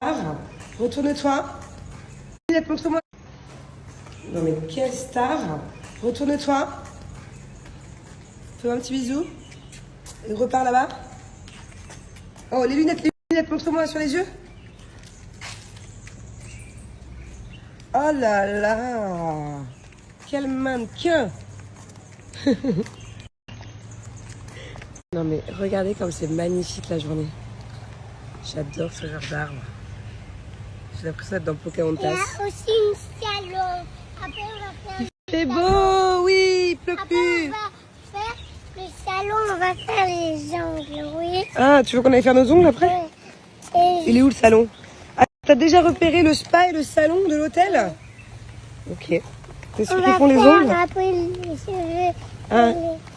Retourne-toi. Montre-moi. Non mais quelle star. Retourne-toi. Fais-moi un petit bisou. Et repars là-bas. Oh, les lunettes, montre-moi sur les yeux. Oh là là. Quel mannequin. Non mais regardez comme c'est magnifique la journée. J'adore ce genre d'arbre. J'ai l'impression d'être dans Pocahontas. Il y a aussi une salon. Après, on va faire... Il fait beau, oui, il pleut Après, plus. on va faire le salon, on va faire les ongles, oui. Ah, tu veux qu'on aille faire nos ongles après? Et Il est où le salon? Ah, t'as déjà repéré le spa et le salon de l'hôtel? Ok. C'est ceux qui font les ongles? Après les cheveux.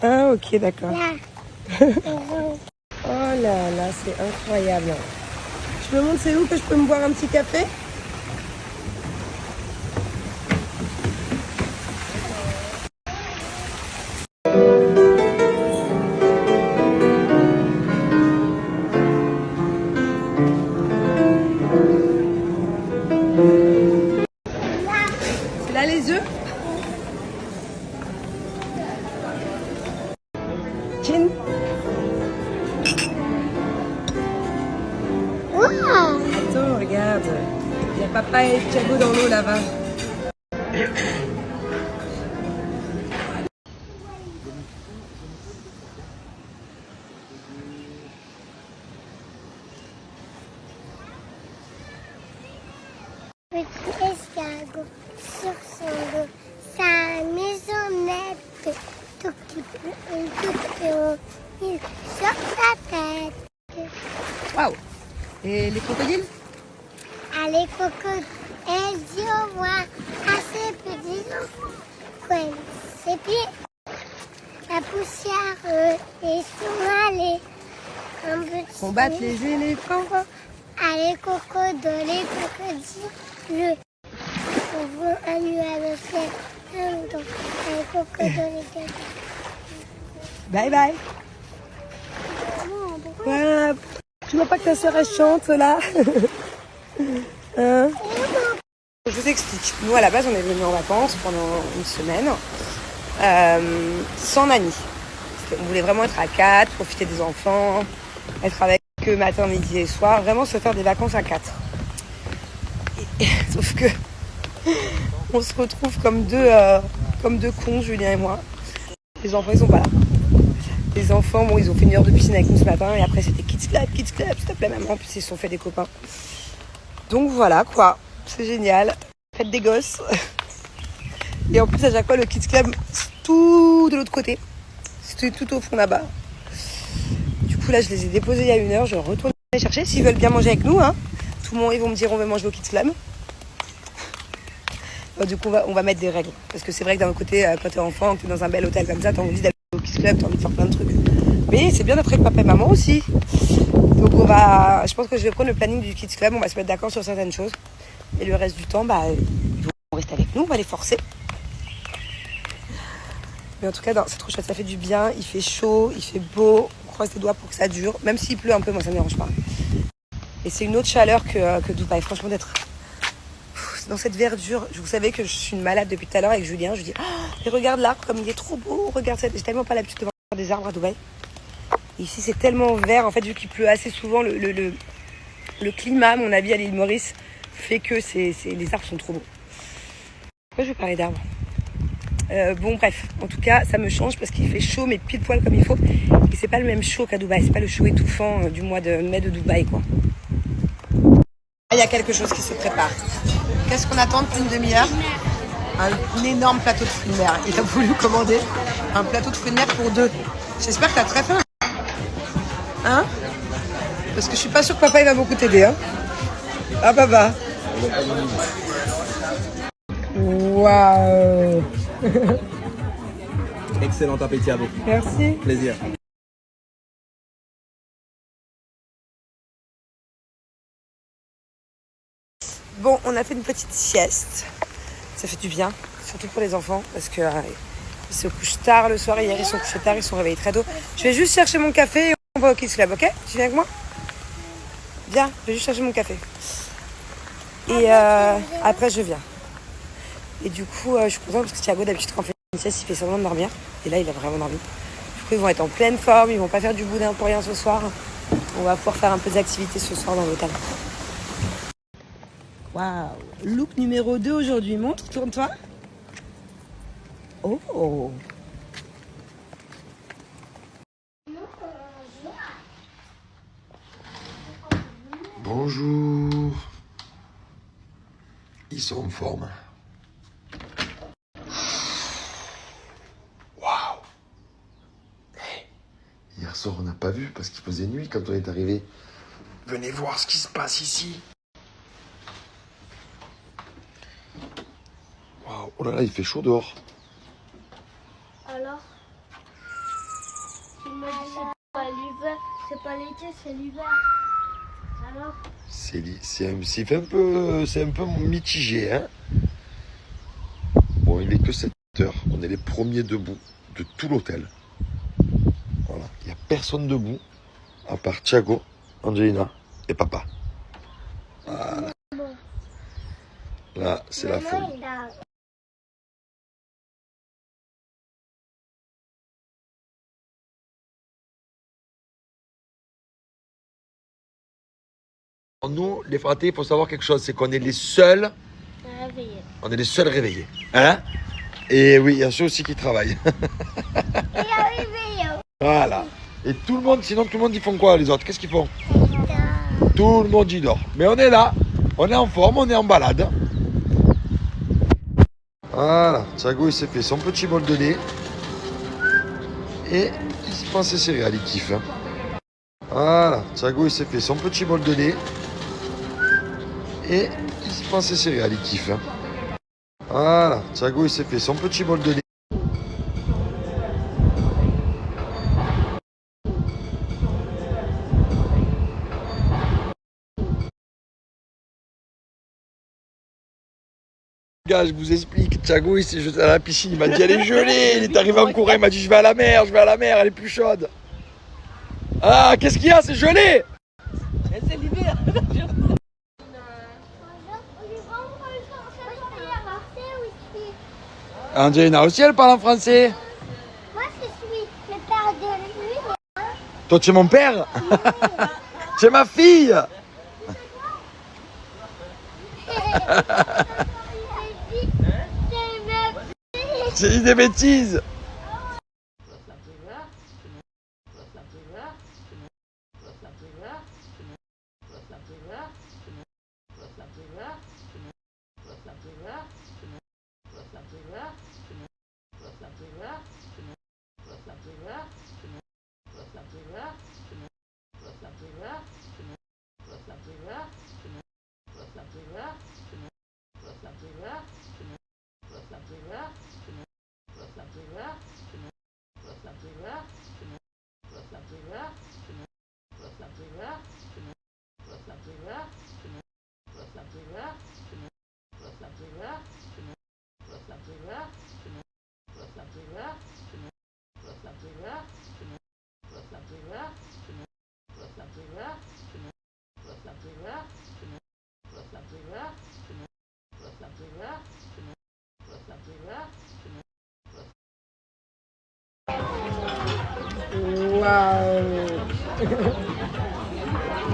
Ah, ok, d'accord. Là. Oh là là, c'est incroyable. Je me montre c'est où que je peux me boire un petit café? C'est là les œufs? Chin? Wow. Attends, regarde. Il y a papa et Thiago dans l'eau là-bas. Petit escargot sur son dos, sa maisonnette, tout petit peu, tout petit sur sa tête. Waouh! Et les crocodiles? Allez, Coco, elle dit au revoir à ses petits enfants. Coince ses pieds. La poussière est surmalée. Un petit... Combattre les éléphants. Allez, Coco, dans les crocodiles. On voit un nuage fait un dos. Allez, Coco, dans les crocodiles. Bye bye. Voilà. Tu vois pas que ta soeur elle chante là? Hein? Je vous explique. Nous à la base on est venus en vacances pendant une semaine sans nanny. On voulait vraiment être à 4, profiter des enfants, être avec eux matin, midi et soir, vraiment se faire des vacances à 4. Sauf que on se retrouve comme deux cons, Julien et moi. Les enfants ils sont pas là. Les enfants, bon, ils ont fait une heure de piscine avec nous ce matin et après c'était Kids Club, s'il te plaît maman, puis ils se sont fait des copains. Donc voilà quoi, c'est génial, faites des gosses. Et en plus à chaque fois le Kids Club, c'est tout de l'autre côté, c'est tout au fond là-bas. Du coup là je les ai déposés il y a une heure, je retourne les chercher s'ils veulent bien manger avec nous. Hein. Tout le monde, ils vont me dire on veut manger au Kids Club. Alors, du coup on va mettre des règles, parce que c'est vrai que d'un côté quand t'es enfant, que t'es dans un bel hôtel comme ça, t'as envie d'aller au Kids Club, t'as envie de faire plein de trucs. Mais c'est bien d'être avec papa et maman aussi. Donc je pense que je vais prendre le planning du Kids Club, on va se mettre d'accord sur certaines choses. Et le reste du temps, ils vont rester avec nous, on va les forcer. Mais en tout cas, c'est trop chouette, ça fait du bien, il fait chaud, il fait beau, on croise les doigts pour que ça dure. Même s'il pleut un peu, moi ça me dérange pas. Et c'est une autre chaleur que Dubaï, franchement d'être dans cette verdure. Vous savez que je suis une malade depuis tout à l'heure avec Julien, je dis oh, mais regarde l'arbre comme il est trop beau, regarde ça, j'ai tellement pas l'habitude de voir des arbres à Dubaï. Ici c'est tellement vert, en fait vu qu'il pleut assez souvent, le climat, mon avis à l'île Maurice, fait que les arbres sont trop beaux. Pourquoi je vais parler d'arbres? Bon bref, en tout cas ça me change parce qu'il fait chaud mais pile poil comme il faut. Et c'est pas le même chaud qu'à Dubaï, c'est pas le chaud étouffant du mois de mai de Dubaï quoi. Il y a quelque chose qui se prépare. Qu'est-ce qu'on attend depuis une demi-heure? Un énorme plateau de fruits de mer. Il a voulu commander un plateau de fruits de mer pour 2. J'espère que t'as très faim. Hein? Parce que je suis pas sûre que papa il va beaucoup t'aider. Hein? Ah papa. Waouh. Excellent appétit à vous. Merci. Plaisir. Bon, on a fait une petite sieste. Ça fait du bien, surtout pour les enfants, parce que ils se couchent tard le soir. Hier, ils sont couchés tard, ils sont réveillés très tôt. Je vais juste chercher mon café et on va au Kids Club, ok? Tu viens avec moi? Viens, je vais juste chercher mon café. Et après, je viens. Et du coup, je suis contente parce que Thiago, d'habitude, quand on fait une sieste, il fait semblant de dormir. Et là, il a vraiment dormi. Du coup, ils vont être en pleine forme. Ils vont pas faire du boudin pour rien ce soir. On va pouvoir faire un peu d'activité ce soir dans l'hôtel. Waouh! Look numéro 2 aujourd'hui. Montre, tourne-toi. Oh! Bonjour. Ils sont en forme. Waouh. Hier soir, on n'a pas vu parce qu'il faisait nuit quand on est arrivé. Venez voir ce qui se passe ici. Waouh. Oh là là, il fait chaud dehors. Alors, tu me dis c'est pas l'hiver, c'est pas l'été, c'est l'hiver. Alors, C'est un peu mitigé, hein. Bon, il est que 7 heures. On est les premiers debout de tout l'hôtel. Voilà. Il n'y a personne debout, à part Thiago, Angelina et papa. Voilà. Là, c'est la folie. il a... Nous, les fratés, il faut savoir quelque chose, c'est qu'on est les seuls. réveillé. On est les seuls réveillés. Hein? Et oui, il y a ceux aussi qui travaillent. Il a réveillé. Voilà. Et tout le monde, sinon tout le monde, ils font quoi les autres? Qu'est-ce qu'ils font? Tout le monde y dort. Mais on est là, on est en forme, on est en balade. Voilà, Thiago il s'est fait son petit bol de lait. Et il se prend ses céréales, il kiffe. Hein. Voilà, Thiago il s'est fait son petit bol de lait. Et il se prend ses céréales, il kiffe. Hein. Voilà, Thiago il s'est fait son petit bol de lait. Gars, je vous explique, Thiago il s'est jeté à la piscine, il m'a dit elle est gelée, il est arrivé en courant, il m'a dit je vais à la mer, elle est plus chaude. Ah, qu'est-ce qu'il y a, c'est gelé. C'est l'hiver. Angelina aussi elle parle en français. Moi, je suis le père de lui. Toi tu es mon père. Tu es ma fille. J'ai dit des bêtises.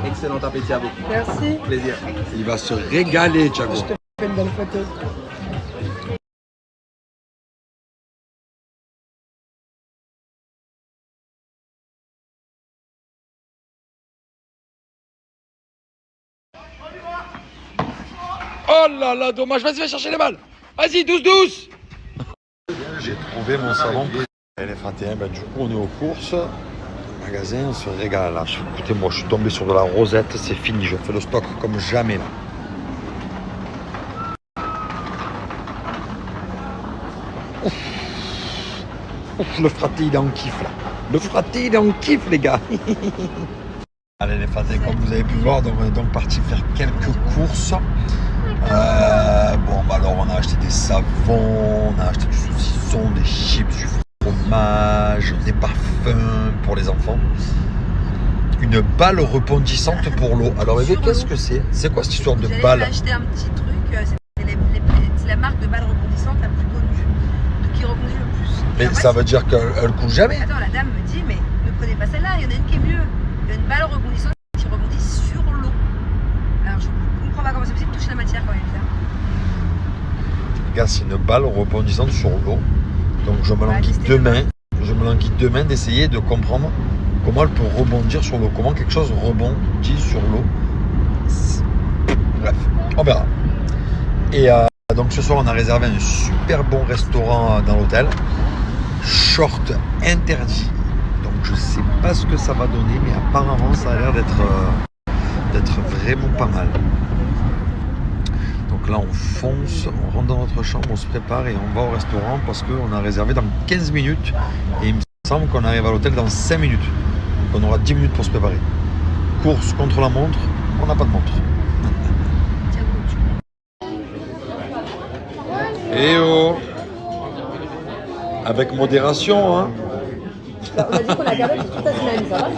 Excellent appétit à vous. Merci. Plaisir. Il va se régaler, Thiago. Je te fais une belle photo. Oh là là, dommage, vas-y, va chercher les balles. Vas-y, 12-12. J'ai trouvé mon salon. Elle est 21, ben, du coup on est aux courses. Le magasin, on se régale là. Écoutez, moi je suis tombé sur de la rosette, c'est fini, je fais le stock comme jamais là. Ouf, le fraté il est en kiff là. Le fraté il est en kiff les gars. Allez les fratés, comme vous avez pu voir, donc, on est donc parti faire quelques courses. Bon, bah alors on a acheté des savons, on a acheté du saucisson, des chips, du fromage, des parfums pour les enfants. Une balle rebondissante pour l'eau. Alors bébé, qu'est-ce que c'est? C'est quoi cette histoire de J'allais balle? acheter un petit truc, c'est la marque de balle rebondissante la plus connue, qui rebondit le plus. Mais En fait, ça veut dire qu'elle coule jamais. Attends, la dame me dit, mais ne prenez pas celle-là, il y en a une qui est mieux. Il y a une balle rebondissante qui rebondit sur l'eau. Alors je ne comprends pas comment c'est possible de toucher la matière quand même. Regarde, c'est une balle rebondissante sur l'eau. Donc je me languis demain d'essayer de comprendre comment elle peut rebondir sur l'eau. Comment quelque chose rebondit sur l'eau. Bref, on verra. Et donc ce soir on a réservé un super bon restaurant dans l'hôtel. Short interdit. Donc je sais pas ce que ça va donner, mais apparemment ça a l'air d'être vraiment pas mal. Donc là on fonce, on rentre dans notre chambre, on se prépare et on va au restaurant parce qu'on a réservé dans 15 minutes et il me semble qu'on arrive à l'hôtel dans 5 minutes. Donc on aura 10 minutes pour se préparer. Course contre la montre, on n'a pas de montre. Eh oh! Avec modération, hein? On a dit qu'on la gardait pour toute la semaine, ça va?